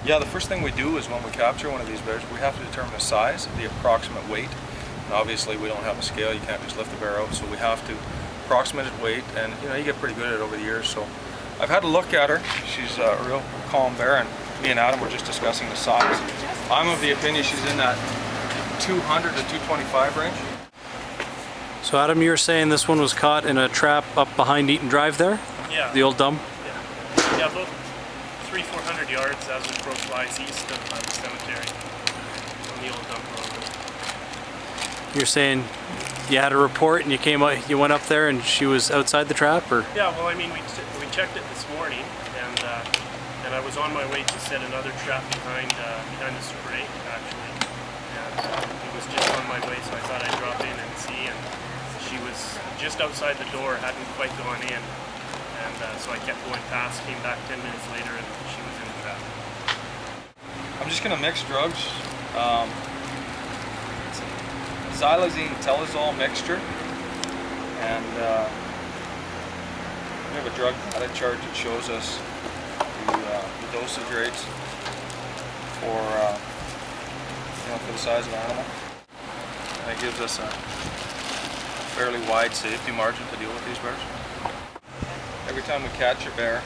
Yeah, the first thing we do is when we capture one of these bears, we have to determine the size, the approximate weight. And obviously we don't have a scale, you can't just lift the bear out, so we have to approximate its weight, and you know, you get pretty good at it over the years. So I've had a look at her. She's a real calm bear, and me and Adam were just discussing the size. I'm of the opinion she's in that 200 to 225 range. So Adam, you were saying this one was caught in a trap up behind Eaton Drive there? Yeah. The old dump? Yeah, about 300-400 yards as the crow flies east of the cemetery on the old dump road. You're saying you had a report and you went up there and she was outside the trap, or? Yeah, well, I mean, we checked it this morning, and I was on my way to set another trap behind the Super 8 actually, and it was just on my way, so I thought I'd drop in and see, and she was just outside the door, hadn't quite gone in. And so I kept going past, came back 10 minutes later, and she was in the trap. I'm just going to mix drugs. It's a xylazine telazole mixture, and we have a drug data chart that shows us the dosage rates for for the size of the animal. And it gives us a fairly wide safety margin to deal with these bears. Every time we catch a bear,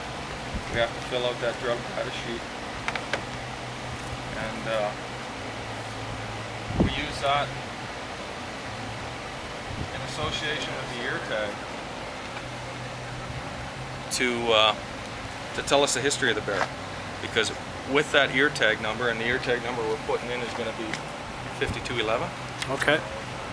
we have to fill out that drug data sheet, and we use that in association with the ear tag to tell us the history of the bear. Because with that ear tag number, and the ear tag number we're putting in is going to be 5211. Okay.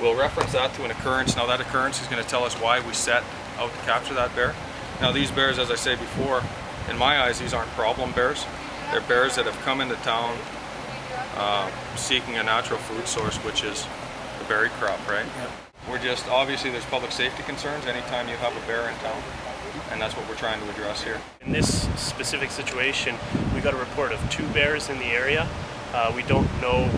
We'll reference that to an occurrence. Now that occurrence is going to tell us why we set out to capture that bear. Now these bears, as I say before, in my eyes, these aren't problem bears. They're bears that have come into town seeking a natural food source, which is the berry crop, right? Yep. We're just, obviously there's public safety concerns anytime you have a bear in town, and that's what we're trying to address here. In this specific situation, we got a report of 2 bears in the area. We don't know,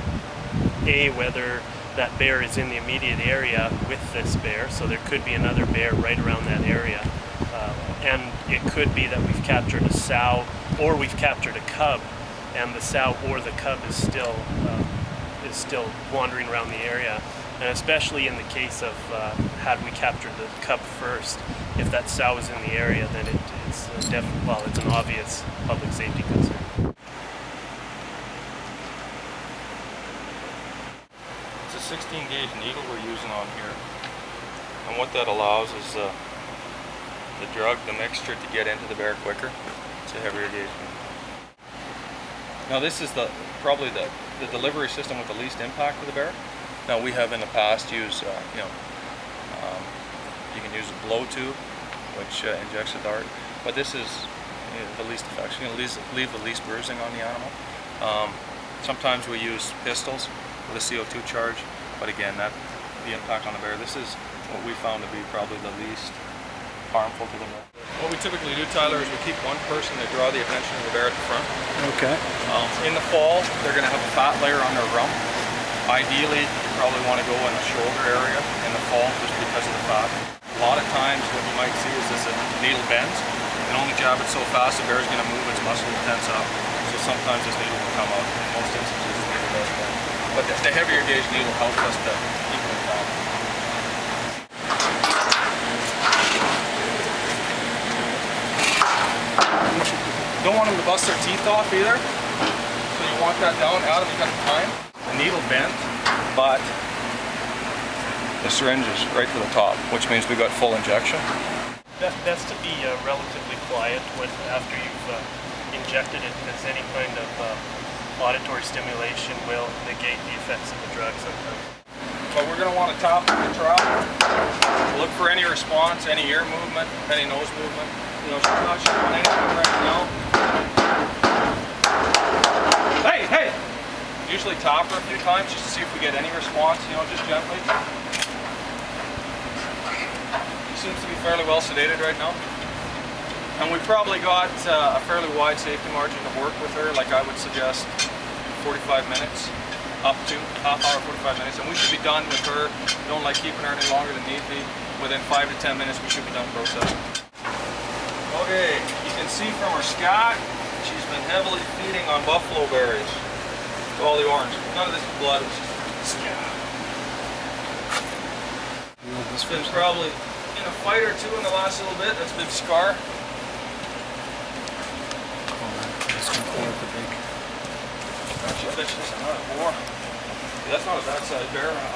whether that bear is in the immediate area with this bear, so there could be another bear right around that area. And it could be that we've captured a sow, or we've captured a cub, and the sow or the cub is still wandering around the area. And especially in the case of had we captured the cub first, if that sow is in the area, then it's an obvious public safety concern. It's a 16 gauge needle we're using on here, and what that allows is the drug, the mixture, to get into the bear quicker. It's a heavier gauge needle. Now this is probably the delivery system with the least impact to the bear. Now we have in the past used, you can use a blow tube, which injects a dart, but this is the least effective. It's going to leave the least bruising on the animal. Sometimes we use pistols with a CO2 charge, but again, the impact on the bear. This is what we found to be probably the least harmful to the bear. What we typically do, Tyler, is we keep one person to draw the attention of the bear at the front. Okay. In the fall, they're going to have a fat layer on their rump. Ideally, you probably want to go in the shoulder area in the fall just because of the fat. A lot of times what you might see is this needle bends. You can only jab it so fast the bear is going to move its muscle and tense up. So sometimes this needle will come out. In most instances, the needle does bend. But the heavier gauge needle helps us to keep it in balance. Don't want them to bust their teeth off either. So you want that down. Adam, you got the time. The needle bent, but the syringe is right to the top, which means we got full injection. Best to be relatively quiet after you've injected it, because any kind of auditory stimulation will negate the effects of the drug sometimes. But we're going to want to top the trap. Look for any response, any ear movement, any nose movement. You know, she's not showing anything right now. Hey! Usually top her a few times just to see if we get any response, just gently. She seems to be fairly well sedated right now. And we've probably got a fairly wide safety margin to work with her, like I would suggest 45 minutes, up to half hour, 45 minutes. And we should be done with her. Don't like keeping her any longer than need be. Within 5 to 10 minutes, we should be done processing. Okay, you can see from her scat, She's been heavily feeding on buffalo berries. All the orange. None of this is blood. It's just scab. It's been probably in a fight or two in the last little bit. That's a big scar. Actually, this is not a boar. Yeah, that's not a bad sized bear now.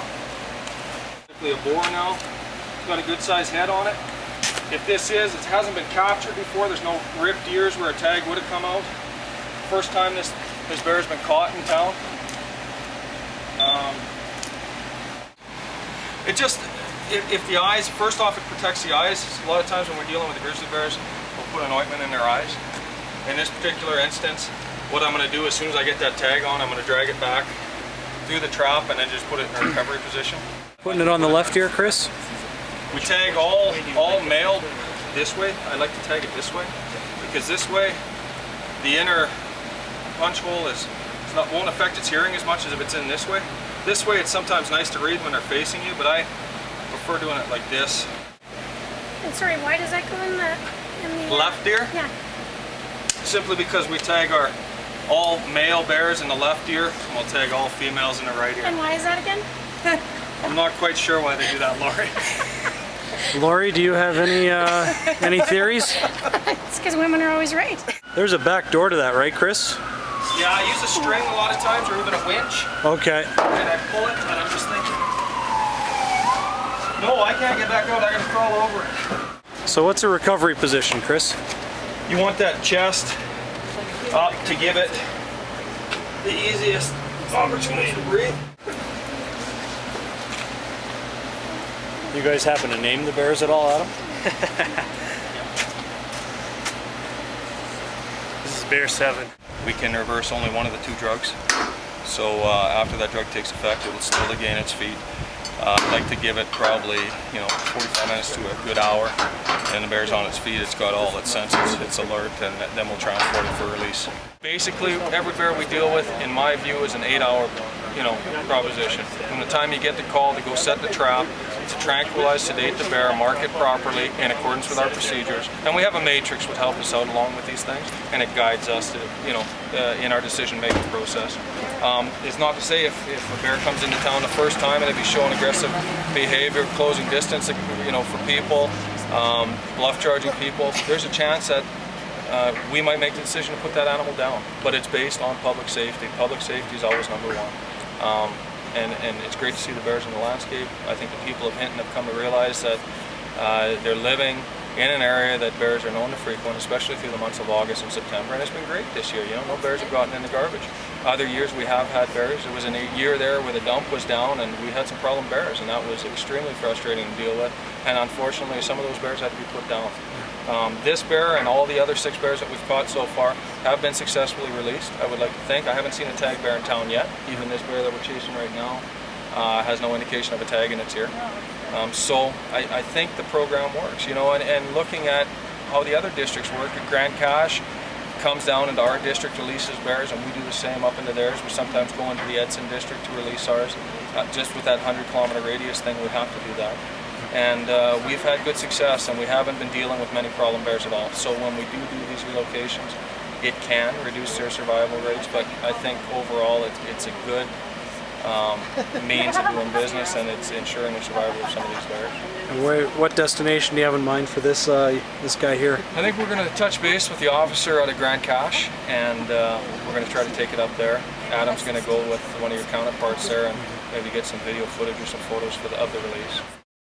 Basically a boar now. It's got a good sized head on it. If this is, it hasn't been captured before. There's no ripped ears where a tag would have come out. First time this bear's been caught in town. It just, if the eyes, first off, it protects the eyes. A lot of times when we're dealing with the grizzly bears, we'll put an ointment in their eyes. In this particular instance, what I'm going to do as soon as I get that tag on, I'm going to drag it back through the trap and then just put it in a recovery position. Putting it on the left ear, Chris? We tag all male this way. I like to tag it this way because this way the inner punch hole won't affect its hearing as much as if it's in this way. This way it's sometimes nice to read when they're facing you, but I prefer doing it like this. And sorry, why does that go in the left ear? Yeah. Simply because we tag all male bears in the left ear, and we'll tag all females in the right ear. And why is that again? I'm not quite sure why they do that, Lori. Lori, do you have any theories? It's because women are always right. There's a back door to that, right, Chris? Yeah, I use a string a lot of times, or even a winch. Okay. And I pull it, and I'm just thinking, no, I can't get back out. I gotta crawl over it. So what's a recovery position, Chris? You want that chest up to give it the easiest opportunity to breathe. You guys happen to name the bears at all, Adam? This is bear 7. We can reverse only one of the 2 drugs. So after that drug takes effect, it will still gain its feet. I'd like to give it probably 45 minutes to a good hour. And the bear's on its feet, it's got all its senses, it's alert, and then we'll transport it for release. Basically, every bear we deal with, in my view, is an 8-hour proposition. From the time you get the call to go set the trap, to tranquilize, sedate the bear, mark it properly in accordance with our procedures. And we have a matrix which helps us out along with these things, and it guides us to, in our decision-making process. It's not to say if a bear comes into town the first time and if he's showing aggressive behavior, closing distance, for people, bluff charging people, there's a chance that we might make the decision to put that animal down. But it's based on public safety. Public safety is always number one. And it's great to see the bears in the landscape. I think the people of Hinton have come to realize that they're living in an area that bears are known to frequent, especially through the months of August and September, and it's been great this year. No bears have gotten in the garbage. Other years we have had bears. There was a year there where the dump was down and we had some problem bears, and that was extremely frustrating to deal with, and unfortunately some of those bears had to be put down. This bear and all the other 6 bears that we've caught so far have been successfully released. I would like to think. I haven't seen a tag bear in town yet. Even this bear that we're chasing right now has no indication of a tag in its ear. So I think the program works, and looking at how the other districts work, Grand Cache comes down into our district, releases bears, and we do the same up into theirs. We sometimes go into the Edson district to release ours. Just with that 100-kilometer radius thing, we have to do that. And we've had good success, and we haven't been dealing with many problem bears at all. So when we do these relocations, it can reduce their survival rates, but I think overall it's a good means of doing business, and it's ensuring the survival of some of these bears. And what destination do you have in mind for this this guy here? I think we're going to touch base with the officer out of Grand Cache, and we're going to try to take it up there. Adam's going to go with one of your counterparts there and maybe get some video footage or some photos of the release.